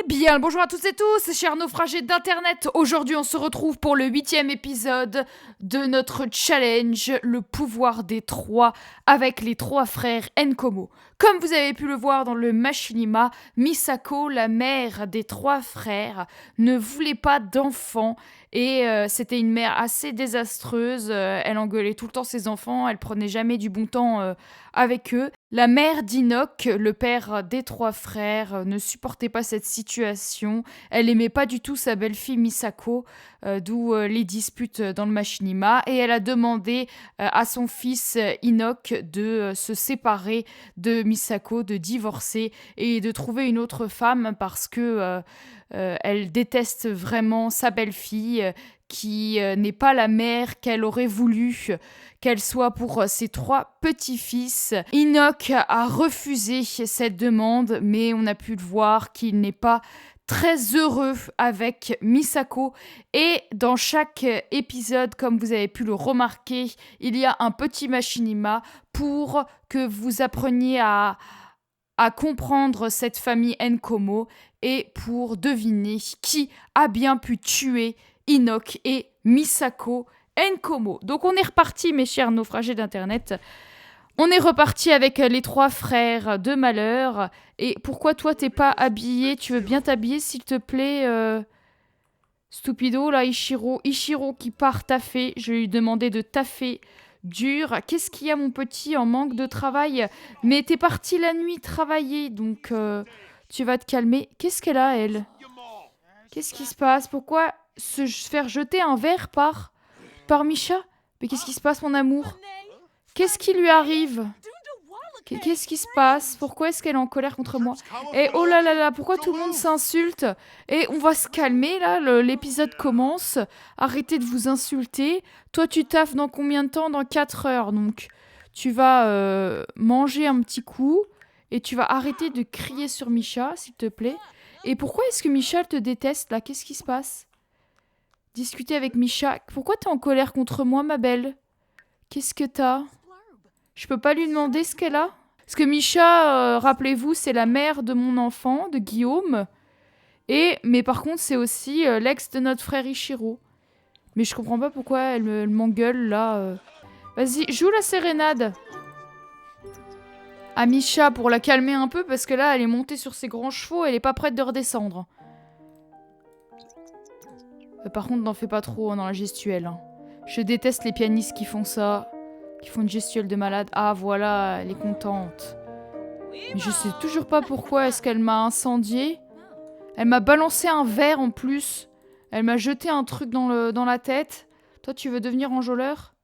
Bien le bonjour à toutes et tous, chers naufragés d'internet. Aujourd'hui on se retrouve pour le 8e épisode de notre challenge, le pouvoir des trois, avec les trois frères Nkomo. Comme vous avez pu le voir dans le machinima, Misako, la mère des trois frères, ne voulait pas d'enfants et c'était une mère assez désastreuse. Elle engueulait tout le temps ses enfants, elle prenait jamais du bon temps avec eux. La mère d'Inok, le père des trois frères, ne supportait pas cette situation. Elle aimait pas du tout sa belle-fille Misako, d'où les disputes dans le machinima. Et elle a demandé à son fils Inok de se séparer de Misako, de divorcer et de trouver une autre femme parce que elle déteste vraiment sa belle-fille qui n'est pas la mère qu'elle aurait voulu qu'elle soit pour ses trois petits-fils. Inok a refusé cette demande, mais on a pu le voir qu'il n'est pas très heureux avec Misako. Et dans chaque épisode, comme vous avez pu le remarquer, il y a un petit machinima pour que vous appreniez à comprendre cette famille Nkomo et pour deviner qui a bien pu tuer Inok et Misako Nkomo. Donc on est reparti, mes chers naufragés d'internet. On est reparti avec les trois frères de malheur. Et pourquoi toi t'es pas habillé? Tu veux bien t'habiller s'il te plaît, Stupido, là, Ichiro qui part taffer. Je vais lui demander de taffer dur. Qu'est-ce qu'il y a, mon petit, en manque de travail? Mais t'es parti la nuit travailler, donc tu vas te calmer. Qu'est-ce qu'elle a, elle? Qu'est-ce qui se passe? Pourquoi se faire jeter un verre par Misha? Mais qu'est-ce qui se passe, mon amour? Qu'est-ce qui lui arrive? Qu'est-ce qui se passe? Pourquoi est-ce qu'elle est en colère contre moi? Et oh là là là, pourquoi tout le monde s'insulte? Et on va se calmer là, l'épisode commence. Arrêtez de vous insulter. Toi tu taffes dans combien de temps? Dans 4 heures. Donc tu vas manger un petit coup et tu vas arrêter de crier sur Misha, s'il te plaît. Et pourquoi est-ce que Misha te déteste là? Qu'est-ce qui se passe? Discuter avec Misha. Pourquoi t'es en colère contre moi, ma belle? Qu'est-ce que t'as? Je peux pas lui demander ce qu'elle a? Parce que Misha, rappelez-vous, c'est la mère de mon enfant, de Guillaume. Mais par contre, c'est aussi l'ex de notre frère Ichiro. Mais je comprends pas pourquoi elle m'engueule, là. Vas-y, joue la sérénade à Misha pour la calmer un peu, parce que là, elle est montée sur ses grands chevaux, elle est pas prête de redescendre. Par contre, n'en fais pas trop dans la gestuelle. Hein. Je déteste les pianistes qui font ça. Qui font une gestuelle de malade. Ah voilà, elle est contente. Mais je sais toujours pas pourquoi est-ce qu'elle m'a incendié. Elle m'a balancé un verre en plus. Elle m'a jeté un truc dans la tête. Toi, tu veux devenir enjôleur?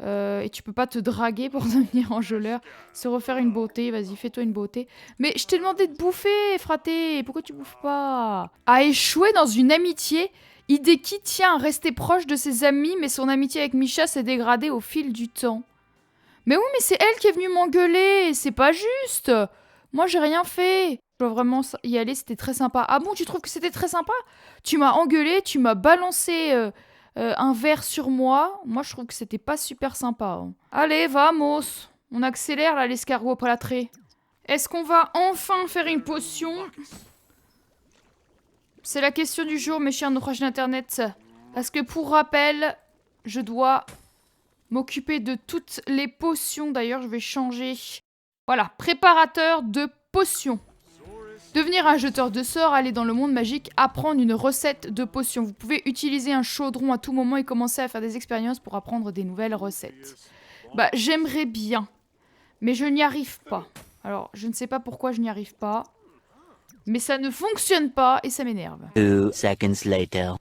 Et tu peux pas te draguer pour devenir enjôleur. Se refaire une beauté, vas-y, fais-toi une beauté. Mais je t'ai demandé de bouffer, fraté. Pourquoi tu bouffes pas? A échoué dans une amitié. Hideki tient à rester proche de ses amis, mais son amitié avec Misha s'est dégradée au fil du temps. Mais oui, mais c'est elle qui est venue m'engueuler, c'est pas juste. Moi, j'ai rien fait. Je dois vraiment y aller, c'était très sympa. Ah bon, tu trouves que c'était très sympa? Tu m'as engueulé, tu m'as balancé un verre sur moi. Moi, je trouve que c'était pas super sympa. Hein. Allez, vamos. On accélère là, l'escargot plâtré. Est-ce qu'on va enfin faire une potion? C'est la question du jour, mes chers naufrages d'internet. Parce que pour rappel, je dois m'occuper de toutes les potions. D'ailleurs, je vais changer. Voilà, préparateur de potions. Devenir un jeteur de sorts, aller dans le monde magique, apprendre une recette de potions. Vous pouvez utiliser un chaudron à tout moment et commencer à faire des expériences pour apprendre des nouvelles recettes. Bah, j'aimerais bien, mais je n'y arrive pas. Alors, je ne sais pas pourquoi je n'y arrive pas, mais ça ne fonctionne pas et ça m'énerve. 2 seconds later.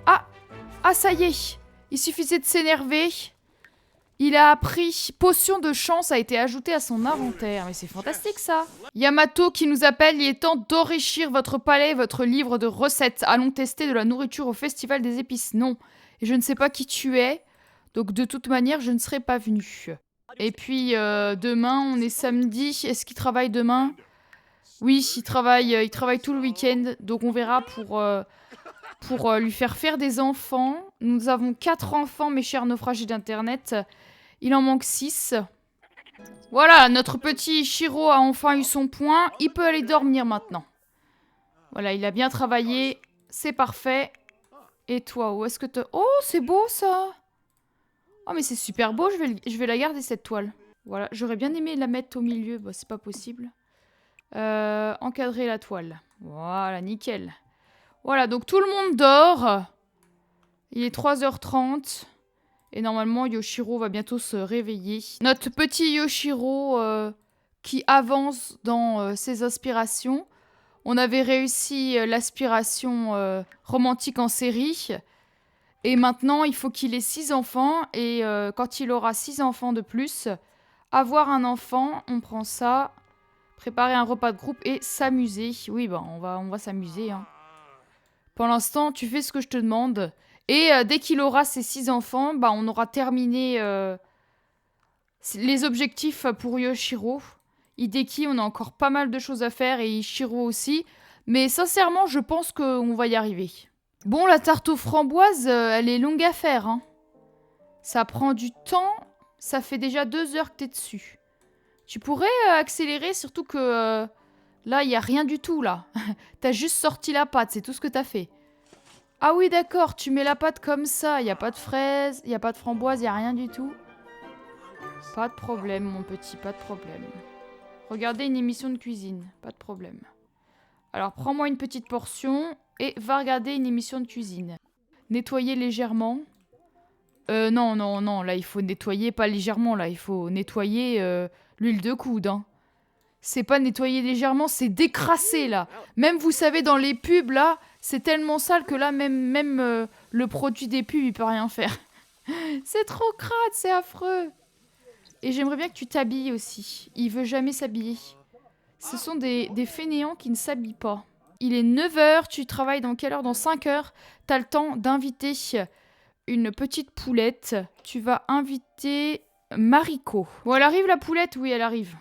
Ah, ça y est, il suffisait de s'énerver. Il a appris potion de chance a été ajoutée à son inventaire. Mais c'est fantastique ça. Yamato qui nous appelle, il est temps d'enrichir votre palais et votre livre de recettes. Allons tester de la nourriture au festival des épices. Non. Et je ne sais pas qui tu es. Donc de toute manière, je ne serai pas venu. Et puis demain, on est samedi. Est-ce qu'il travaille demain? Oui, il travaille tout le week-end. Donc on verra pour lui faire des enfants. Nous avons 4 enfants, mes chers naufragés d'internet. Il en manque 6. Voilà, notre petit Shiro a enfin eu son point. Il peut aller dormir maintenant. Voilà, il a bien travaillé. C'est parfait. Et toi, où est-ce que tu... Oh, c'est beau ça. Oh, mais c'est super beau. Je vais la garder, cette toile. Voilà, j'aurais bien aimé la mettre au milieu. Bah, c'est pas possible. Encadrer la toile. Voilà, nickel. Voilà, donc tout le monde dort. Il est 3h30. Et normalement, Yoshiro va bientôt se réveiller. Notre petit Yoshiro qui avance dans ses aspirations. On avait réussi l'aspiration romantique en série. Et maintenant, il faut qu'il ait 6 enfants. Et quand il aura 6 enfants de plus, avoir un enfant, on prend ça, préparer un repas de groupe et s'amuser. Oui, bah, on va s'amuser. Hein. Pour l'instant, tu fais ce que je te demande. Et dès qu'il aura ses 6 enfants, bah, on aura terminé les objectifs pour Yoshiro. Hideki, on a encore pas mal de choses à faire et Shiro aussi. Mais sincèrement, je pense qu'on va y arriver. Bon, la tarte aux framboises, elle est longue à faire. Hein. Ça prend du temps. Ça fait déjà 2 heures que t'es dessus. Tu pourrais accélérer, surtout que là, il n'y a rien du tout, là. T'as juste sorti la pâte, c'est tout ce que t'as fait. Ah oui, d'accord, tu mets la pâte comme ça. Il n'y a pas de fraises, il n'y a pas de framboises, il n'y a rien du tout. Pas de problème, mon petit, pas de problème. Regardez une émission de cuisine, pas de problème. Alors, prends-moi une petite portion et va regarder une émission de cuisine. Nettoyer légèrement. Non, là, il faut nettoyer pas légèrement, là. Il faut nettoyer l'huile de coude, hein. C'est pas nettoyer légèrement, c'est décrasser, là. Même, vous savez, dans les pubs, là, c'est tellement sale que là, même le produit des pubs, il peut rien faire. C'est trop crade, c'est affreux. Et j'aimerais bien que tu t'habilles aussi. Il veut jamais s'habiller. Ce sont des fainéants qui ne s'habillent pas. Il est 9h, tu travailles dans quelle heure? Dans 5 heures. T'as le temps d'inviter une petite poulette. Tu vas inviter Mariko. Bon, elle arrive, la poulette? Oui, elle arrive.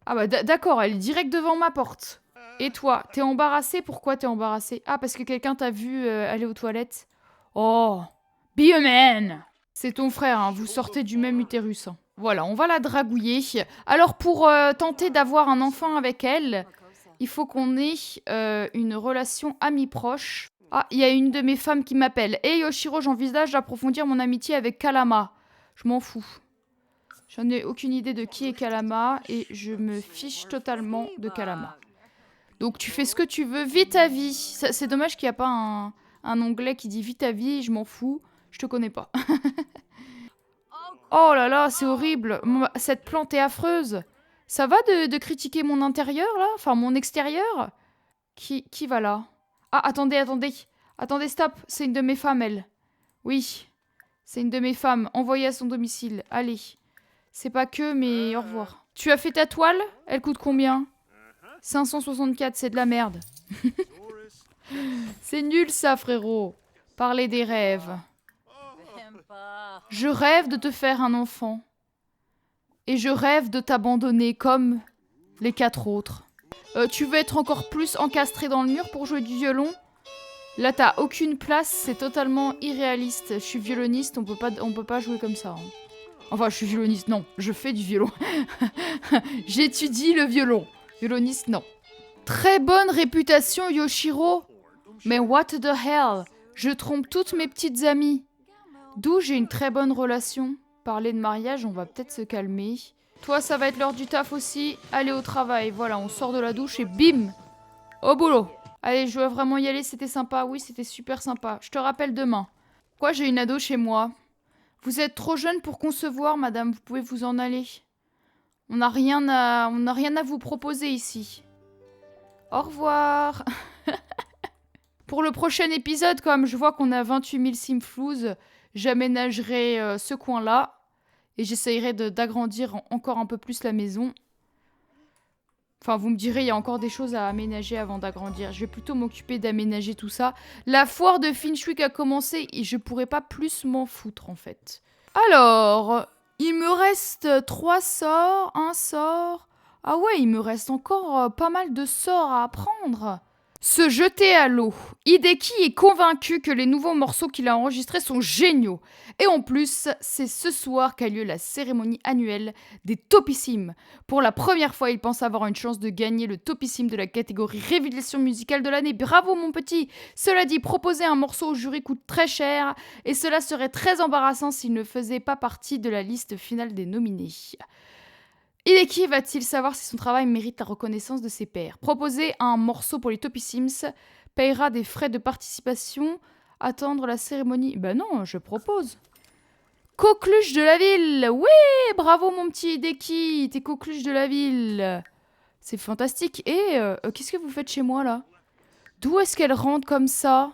Ah bah d'accord, elle est direct devant ma porte. Et toi, t'es embarrassée? Pourquoi t'es embarrassée? Ah, parce que quelqu'un t'a vu aller aux toilettes? Oh, be a man! C'est ton frère, hein, vous sortez du même utérus. Hein. Voilà, on va la dragouiller. Alors pour tenter d'avoir un enfant avec elle, il faut qu'on ait une relation amie proche. Ah, il y a une de mes femmes qui m'appelle. Hey Yoshiro, j'envisage d'approfondir mon amitié avec Kalama. Je m'en fous. J'en ai aucune idée de qui est Kalama et je me fiche totalement de Kalama. Donc tu fais ce que tu veux, vis ta vie. C'est dommage qu'il n'y a pas un onglet qui dit vis ta vie, je m'en fous, je te connais pas. Oh là là, c'est horrible. Cette plante est affreuse. Ça va de critiquer mon intérieur là? Enfin mon extérieur? Qui va là? Ah, attendez. Attendez, stop. C'est une de mes femmes, elle. Oui. C'est une de mes femmes. Envoyée à son domicile. Allez. C'est pas que, mais au revoir. Tu as fait ta toile? Elle coûte combien? 564, c'est de la merde. C'est nul ça, frérot. Parler des rêves. Je rêve de te faire un enfant. Et je rêve de t'abandonner comme les 4 autres. Tu veux être encore plus encastré dans le mur pour jouer du violon? Là, t'as aucune place, c'est totalement irréaliste. Je suis violoniste, on peut pas jouer comme ça. Hein. Enfin, je suis violoniste, non, je fais du violon. J'étudie le violon. Violoniste, non. Très bonne réputation, Yoshiro. Mais what the hell? Je trompe toutes mes petites amies. D'où j'ai une très bonne relation. Parler de mariage, on va peut-être se calmer. Toi, ça va être l'heure du taf aussi. Allez au travail. Voilà, on sort de la douche et bim! Au boulot. Allez, je dois vraiment y aller, c'était sympa. Oui, c'était super sympa. Je te rappelle demain. Quoi, j'ai une ado chez moi? Vous êtes trop jeune pour concevoir, madame. Vous pouvez vous en aller. On n'a rien à vous proposer ici. Au revoir. Pour le prochain épisode, comme je vois qu'on a 28 000 simflouz, j'aménagerai ce coin-là et j'essayerai d'agrandir encore un peu plus la maison. Enfin, vous me direz, il y a encore des choses à aménager avant d'agrandir. Je vais plutôt m'occuper d'aménager tout ça. La foire de Finchwick a commencé et je pourrais pas plus m'en foutre, en fait. Alors, il me reste 3 sorts, un sort. Ah ouais, il me reste encore pas mal de sorts à apprendre. Se jeter à l'eau. Hideki est convaincu que les nouveaux morceaux qu'il a enregistrés sont géniaux. Et en plus, c'est ce soir qu'a lieu la cérémonie annuelle des Topissimes. Pour la première fois, il pense avoir une chance de gagner le Topissime de la catégorie Révélation musicale de l'année. Bravo mon petit! Cela dit, proposer un morceau au jury coûte très cher et cela serait très embarrassant s'il ne faisait pas partie de la liste finale des nominés. Hideki va-t-il savoir si son travail mérite la reconnaissance de ses pairs? Proposer un morceau pour les Topissimes payera des frais de participation. Attendre la cérémonie. Ben non, je propose. Coqueluche de la ville. Oui, bravo mon petit Hideki, t'es coqueluche de la ville. C'est fantastique. Et qu'est-ce que vous faites chez moi là? D'où est-ce qu'elle rentre comme ça?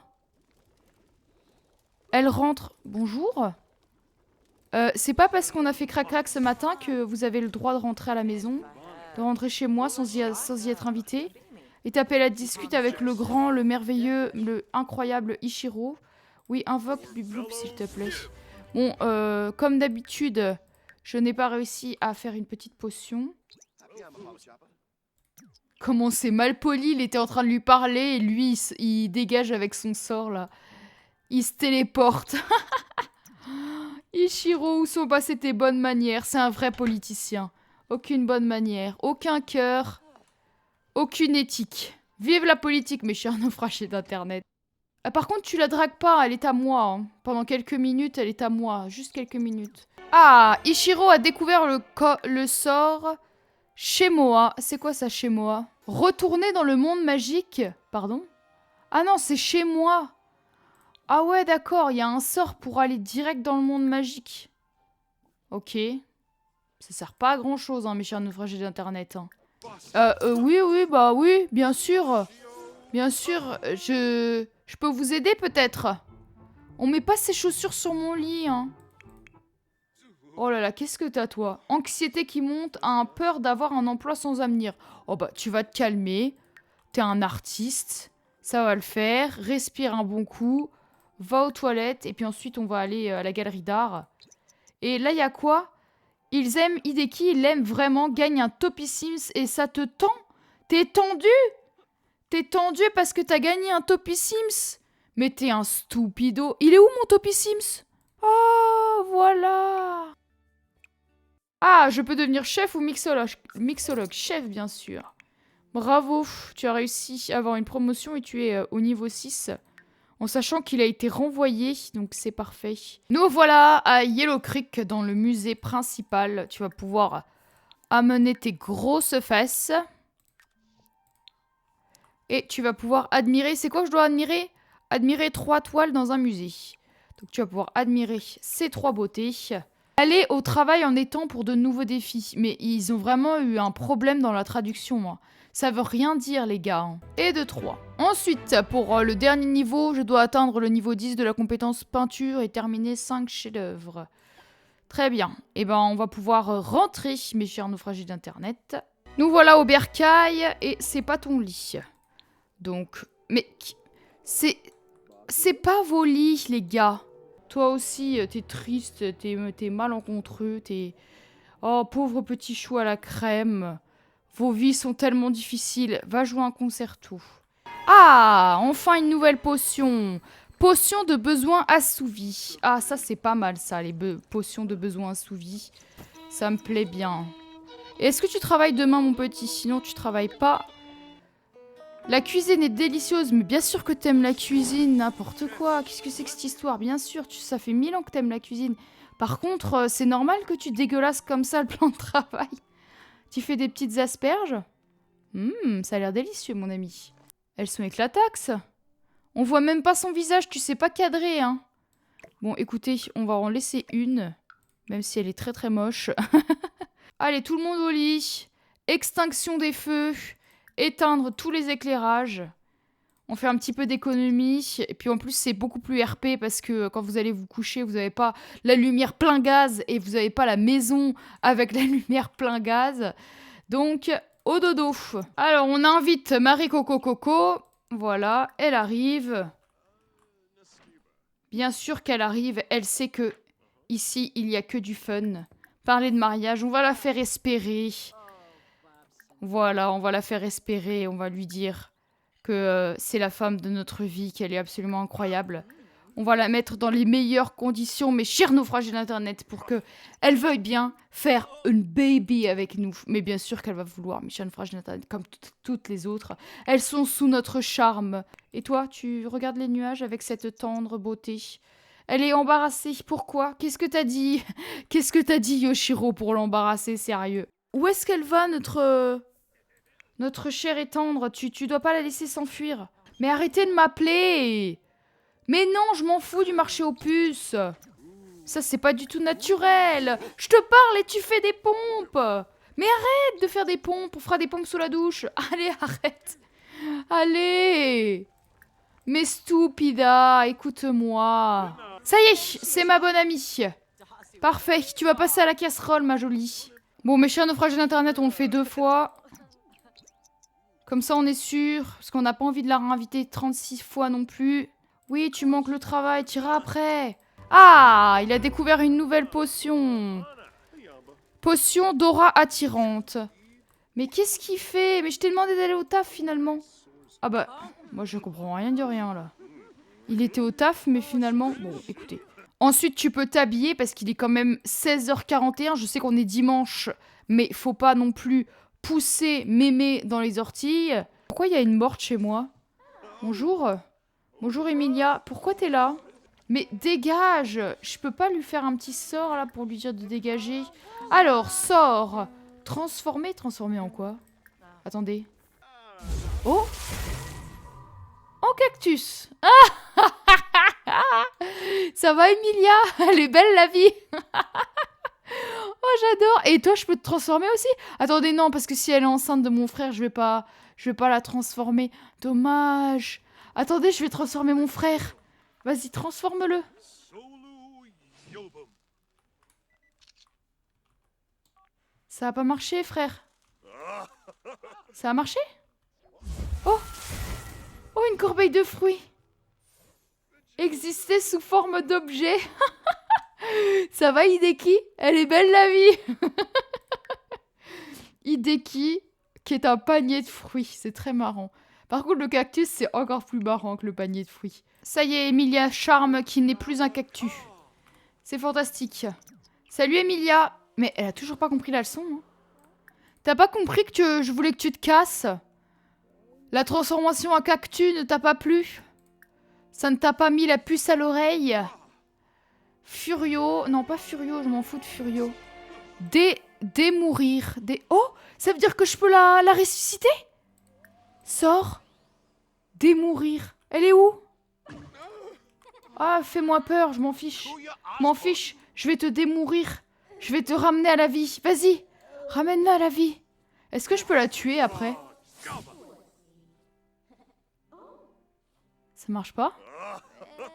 Elle rentre... Bonjour. C'est pas parce qu'on a fait crac-crac ce matin que vous avez le droit de rentrer à la maison, de rentrer chez moi sans y être invité, et taper la discute avec le grand, le merveilleux, le incroyable Ichiro. Oui, invoque Bibloop s'il te plaît. Bon, comme d'habitude, je n'ai pas réussi à faire une petite potion. Comment c'est mal poli, il était en train de lui parler et lui, il dégage avec son sort là. Il se téléporte. Ichiro, où sont passées tes bonnes manières? C'est un vrai politicien. Aucune bonne manière, aucun cœur, aucune éthique. Vive la politique, mes chers naufragés d'internet. Ah, par contre, tu la dragues pas, elle est à moi. Hein. Pendant quelques minutes, elle est à moi. Juste quelques minutes. Ah, Ichiro a découvert le sort Shemoa. C'est quoi ça, Shemoa? Retourner dans le monde magique. Pardon? Ah non, c'est chez moi. Ah ouais, d'accord, il y a un sort pour aller direct dans le monde magique. Ok. Ça sert pas à grand chose, hein, mes chers naufragés d'internet. Hein. Oui, bien sûr. Bien sûr, je peux vous aider peut-être. On met pas ses chaussures sur mon lit, hein. Oh là là, qu'est-ce que t'as toi? Anxiété qui monte, un peur d'avoir un emploi sans avenir. Oh bah, tu vas te calmer. T'es un artiste. Ça va le faire. Respire un bon coup. Va aux toilettes. Et puis ensuite, on va aller à la galerie d'art. Et là, il y a quoi? Ils aiment Hideki, il aime vraiment, gagne un Topissimes et ça te tend? T'es tendu? T'es tendu parce que t'as gagné un Topissimes? Mais t'es un stupido. Il est où mon Topissimes? Oh, voilà. Ah, je peux devenir chef ou mixologue? Mixologue, chef bien sûr. Bravo, tu as réussi à avoir une promotion et tu es au niveau 6. En sachant qu'il a été renvoyé, donc c'est parfait. Nous voilà à Yellow Creek, dans le musée principal. Tu vas pouvoir amener tes grosses fesses. Et tu vas pouvoir admirer... C'est quoi que je dois admirer? Admirer 3 toiles dans un musée. Donc tu vas pouvoir admirer ces 3 beautés. Aller au travail en étant pour de nouveaux défis. Mais ils ont vraiment eu un problème dans la traduction, moi. Ça veut rien dire, les gars. Hein. Et de 3. Ensuite, pour le dernier niveau, je dois atteindre le niveau 10 de la compétence peinture et terminer 5 chefs-d'œuvre. Très bien. Eh ben, on va pouvoir rentrer, mes chers naufragés d'internet. Nous voilà au bercail et c'est pas ton lit. Donc, mais c'est pas vos lits, les gars. Toi aussi, t'es triste, t'es malencontreux, t'es... Oh, pauvre petit chou à la crème. Vos vies sont tellement difficiles. Va jouer un concerto. Ah, enfin une nouvelle potion. Potion de besoin assouvi. Ah, ça c'est pas mal ça, les potions de besoin assouvi. Ça me plaît bien. Est-ce que tu travailles demain, mon petit? Sinon, tu travailles pas. La cuisine est délicieuse, mais bien sûr que t'aimes la cuisine, n'importe quoi. Qu'est-ce que c'est que cette histoire? Bien sûr, ça fait 1000 ans que t'aimes la cuisine. Par contre, c'est normal que tu dégueulasses comme ça le plan de travail. Tu fais des petites asperges? Ça a l'air délicieux, mon ami. Elles sont éclataxes. On voit même pas son visage, tu sais pas cadrer, hein. Bon, écoutez, on va en laisser une, même si elle est très très moche. Allez, tout le monde au lit. Extinction des feux. Éteindre tous les éclairages. On fait un petit peu d'économie. Et puis en plus, c'est beaucoup plus RP parce que quand vous allez vous coucher, vous n'avez pas la lumière plein gaz et vous n'avez pas la maison avec la lumière plein gaz. Donc, au dodo. Alors, on invite Marie Coco Coco. Voilà, elle arrive. Bien sûr qu'elle arrive. Elle sait que ici, il n'y a que du fun. Parler de mariage, on va la faire espérer. Voilà, on va la faire espérer. On va lui dire que c'est la femme de notre vie, qu'elle est absolument incroyable. On va la mettre dans les meilleures conditions, mes chers naufragés d'Internet, pour qu'elle veuille bien faire une baby avec nous. Mais bien sûr qu'elle va vouloir, mes chers naufragés d'Internet, comme toutes les autres. Elles sont sous notre charme. Et toi, tu regardes les nuages avec cette tendre beauté. Elle est embarrassée. Pourquoi? Qu'est-ce que t'as dit? Qu'est-ce que t'as dit, Yoshiro, pour l'embarrasser, sérieux? Où est-ce qu'elle va, notre chère et tendre? Tu dois pas la laisser s'enfuir. Mais arrêtez de m'appeler! Mais non, je m'en fous du marché aux puces. Ça, c'est pas du tout naturel. Je te parle et tu fais des pompes. Mais arrête de faire des pompes. On fera des pompes sous la douche. Allez, arrête. Allez. Mais stupida, écoute-moi. Ça y est, c'est ma bonne amie. Parfait, tu vas passer à la casserole, ma jolie. Bon, mes chers naufragés d'Internet, on le fait 2 fois. Comme ça, on est sûr. Parce qu'on n'a pas envie de la réinviter 36 fois non plus. Oui, tu manques le travail, t'iras après. Ah, il a découvert une nouvelle potion. Potion d'aura attirante. Mais qu'est-ce qu'il fait? Mais je t'ai demandé d'aller au taf, finalement. Ah bah, moi je comprends rien de rien, là. Il était au taf, mais finalement... Bon, écoutez. Ensuite, tu peux t'habiller, parce qu'il est quand même 16h41. Je sais qu'on est dimanche, mais faut pas non plus pousser mémé dans les orties. Pourquoi il y a une morte chez moi? Bonjour. Bonjour Emilia, pourquoi t'es là? Mais dégage! Je peux pas lui faire un petit sort là pour lui dire de dégager. Alors, sort! Transformer? Transformer en quoi? Attendez. Oh! En cactus! Ah! Ça va Emilia? Elle est belle la vie! Oh j'adore! Et toi je peux te transformer aussi? Attendez non, parce que si elle est enceinte de mon frère, je vais pas la transformer. Dommage! Attendez, je vais transformer mon frère. Vas-y, transforme-le. Ça a pas marché, frère. Ça a marché? Oh! Oh, une corbeille de fruits. Exister sous forme d'objet. Ça va, Hideki? Elle est belle, la vie. Hideki, qui est un panier de fruits. C'est très marrant. Par contre, le cactus, c'est encore plus marrant que le panier de fruits. Ça y est, Emilia Charme, qui n'est plus un cactus. C'est fantastique. Salut, Emilia. Mais elle a toujours pas compris la leçon. Hein. T'as pas compris que je voulais que tu te casses? La transformation en cactus ne t'a pas plu? Ça ne t'a pas mis la puce à l'oreille? Furio. Non, pas Furio, je m'en fous de Furio. Démourir. Oh, ça veut dire que je peux la ressusciter? Sors. Démourir. Elle est où? Ah, fais-moi peur, je m'en fiche. M'en fiche, je vais te démourir. Je vais te ramener à la vie. Vas-y, ramène-la à la vie. Est-ce que je peux la tuer après? Ça marche pas?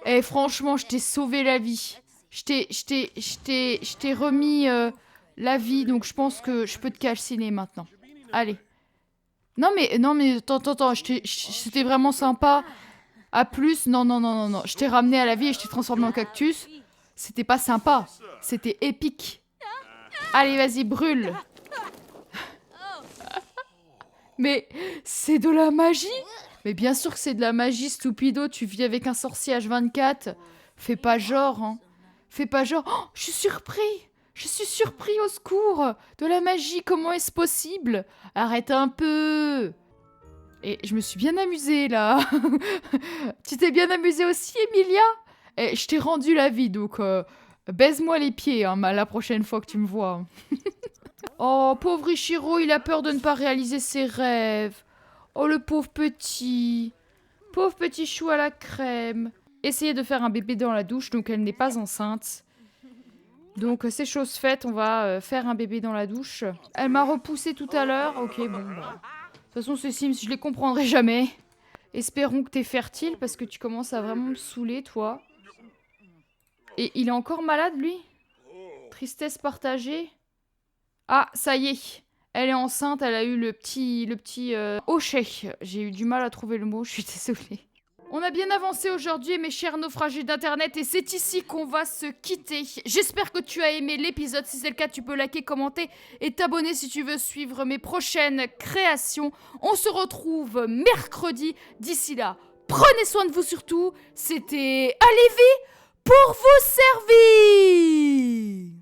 Eh, franchement, je t'ai sauvé la vie. Je t'ai remis la vie, donc je pense que je peux te calciner maintenant. Allez. Non mais, attends, c'était vraiment sympa. À plus, non. Je t'ai ramené à la vie et je t'ai transformé en cactus. C'était pas sympa. C'était épique. Allez, vas-y, brûle. Mais c'est de la magie? Mais bien sûr que c'est de la magie, stupido, tu vis avec un sorcier H24. Fais pas genre, hein. Fais pas genre. Oh, je suis surpris! Je suis surpris, au secours! De la magie, comment est-ce possible? Arrête un peu! Et je me suis bien amusée, là. Tu t'es bien amusée aussi, Emilia? Et je t'ai rendu la vie, donc baise-moi les pieds, hein, la prochaine fois que tu me vois. Oh, pauvre Ichiro, il a peur de ne pas réaliser ses rêves. Oh, le pauvre petit. Pauvre petit chou à la crème. Essayez de faire un bébé dans la douche, donc elle n'est pas enceinte. Donc c'est chose faite, on va faire un bébé dans la douche. Elle m'a repoussé tout à l'heure. Ok, bon, bah. De toute façon, ces Sims, je les comprendrai jamais. Espérons que t'es fertile, parce que tu commences à vraiment me saouler, toi. Et il est encore malade, lui? Tristesse partagée. Ah, ça y est. Elle est enceinte, elle a eu le petit hochet. J'ai eu du mal à trouver le mot, je suis désolée. On a bien avancé aujourd'hui, mes chers naufragés d'internet, et c'est ici qu'on va se quitter. J'espère que tu as aimé l'épisode. Si c'est le cas, tu peux liker, commenter et t'abonner si tu veux suivre mes prochaines créations. On se retrouve mercredi. D'ici là, prenez soin de vous surtout. C'était Alévi pour vous servir.